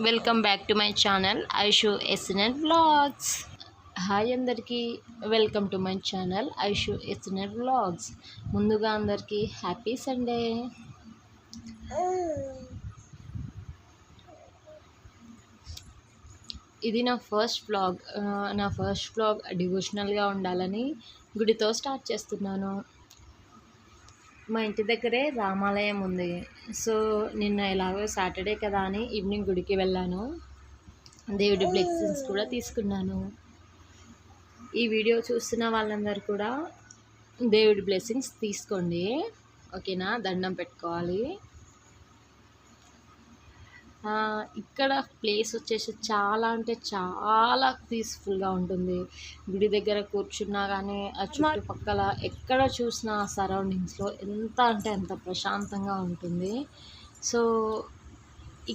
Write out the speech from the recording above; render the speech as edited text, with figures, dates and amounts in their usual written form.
Welcome back to my channel Aishu SNL vlogs. Hi అందరికీ, welcome to my channel Aishu SNL vlogs. ముందుగా అందరికీ happy Sunday. ఇది నా first vlog డివోషనల్గా ఉండాలని గుడితో స్టార్ట్ చేస్తున్నాను. మా ఇంటి దగ్గరే రామాలయం ఉంది. సో నిన్న ఎలాగో సాటర్డే కదా అని ఈవినింగ్ గుడికి వెళ్ళాను. దేవుడి బ్లెస్సింగ్స్ కూడా తీసుకున్నాను. ఈ వీడియో చూస్తున్న వాళ్ళందరూ కూడా దేవుడి బ్లెస్సింగ్స్ తీసుకోండి, ఓకేనా? దండం పెట్టుకోవాలి. ఇక్కడ ప్లేస్ వచ్చేసి చాలా అంటే చాలా పీస్ఫుల్గా ఉంటుంది. గుడి దగ్గర కూర్చున్నా కానీ ఆ చుట్టుపక్కల ఎక్కడ చూసినా ఆ సరౌండింగ్స్లో ఎంత అంటే అంత ప్రశాంతంగా ఉంటుంది. సో